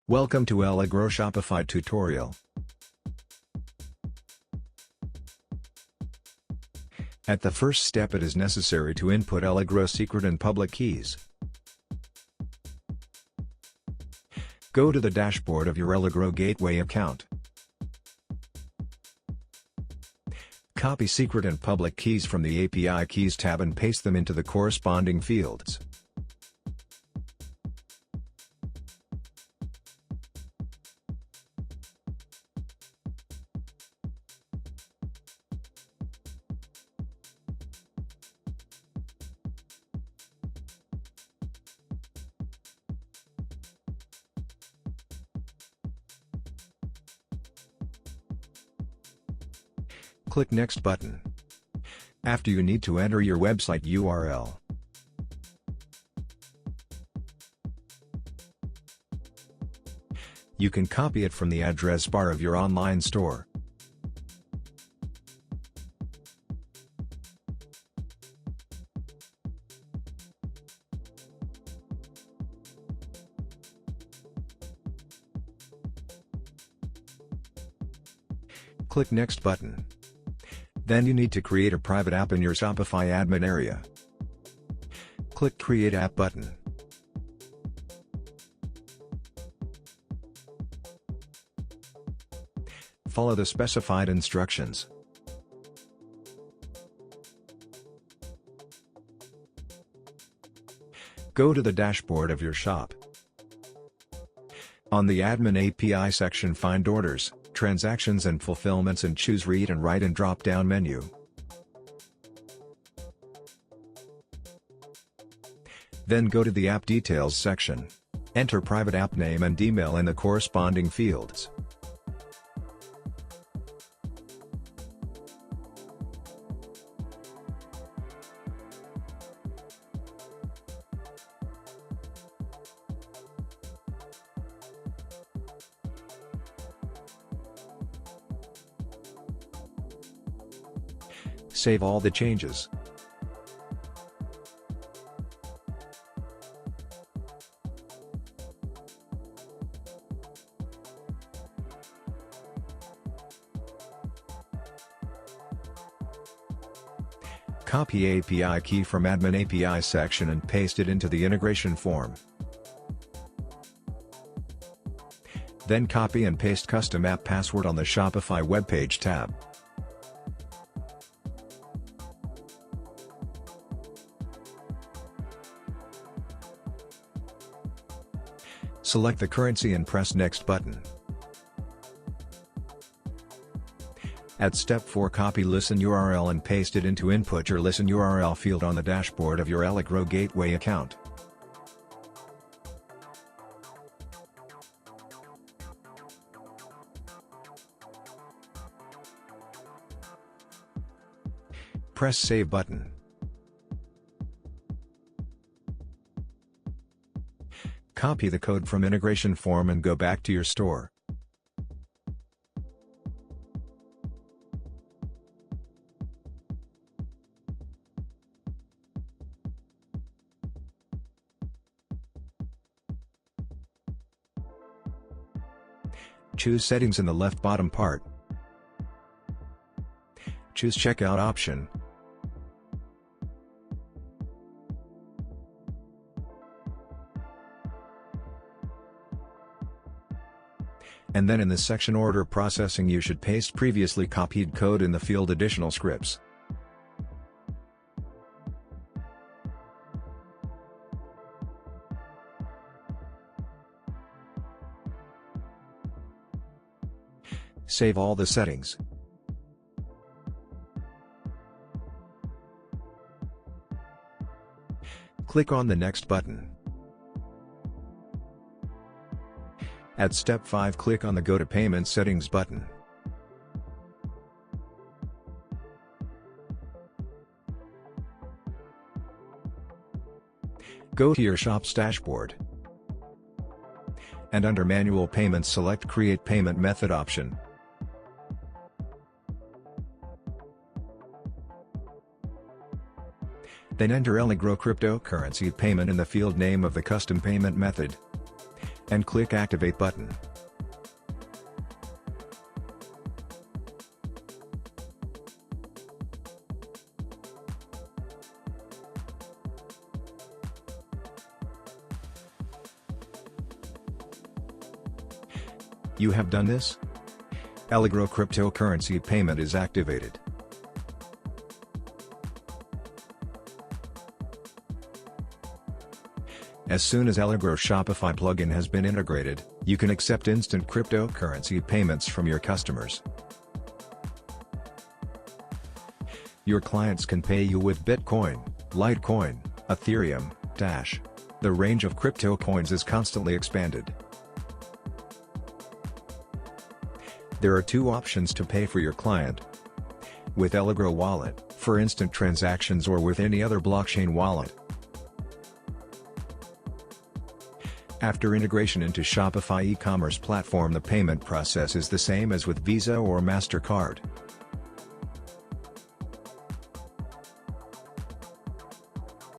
Welcome to Elegro Shopify tutorial. At the first step, it is necessary to input Elegro secret and public keys. Go to the dashboard of your Elegro Gateway account. Copy secret and public keys from the API Keys tab and paste them into the corresponding fields. Click Next button. After, you need to enter your website URL. You can copy it from the address bar of your online store. Click Next button. Then you need to create a private app in your Shopify admin area. Click Create App button. Follow the specified instructions. Go to the dashboard of your shop. On the Admin API section, find Orders, Transactions and Fulfillments and choose Read and Write in drop-down menu. Then go to the App Details section. Enter private app name and email in the corresponding fields. Save all the changes. Copy API key from Admin API section and paste it into the integration form. Then copy and paste custom app password on the Shopify webpage tab. Select the currency and press Next button. At step 4, copy listen URL and paste it into Input your listen URL field on the dashboard of your Elegro Gateway account. Press Save button. Copy the code from integration form and go back to your store. Choose Settings in the left bottom part. Choose Checkout option. And then in the section Order Processing, you should paste previously copied code in the field Additional Scripts. Save all the settings. Click on the Next button. At step 5, click on the Go to Payment Settings button. Go to your shop's dashboard. And under Manual Payments, select Create Payment Method option. Then enter Elegro cryptocurrency payment in the field name of the custom payment method. and click Activate button. You have done this? Elegro cryptocurrency payment is activated. As soon as Elegro Shopify plugin has been integrated, you can accept instant cryptocurrency payments from your customers. Your clients can pay you with Bitcoin, Litecoin, Ethereum, Dash. The range of crypto coins is constantly expanded. There are two options to pay for your client. With Elegro Wallet, for instant transactions, or with any other blockchain wallet. After integration into Shopify e-commerce platform, the payment process is the same as with Visa or MasterCard.